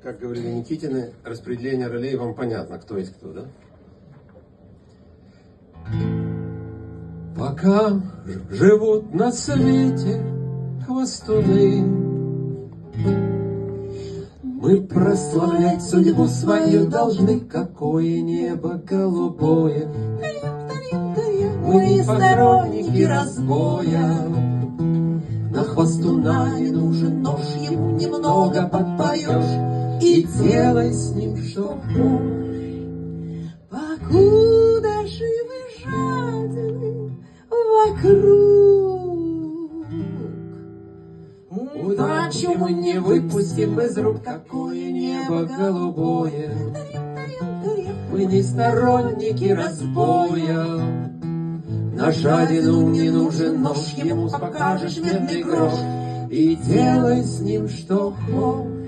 Как говорили Никитины, распределение ролей вам понятно, кто есть кто, да? Пока живут на свете хвостуны, мы прославлять судьбу свою должны. Какое небо голубое, мы не сторонники разбоя. На хвостуна не нужен нож, ему немного подпоешь и делай с ним что хочешь. Покуда живы жадины вокруг, удачу мы не выпустим из рук. Какое небо голубое, мы не сторонники разбоя. На жадину не нужен нож, ему покажешь медный грош и делай с ним что хочешь.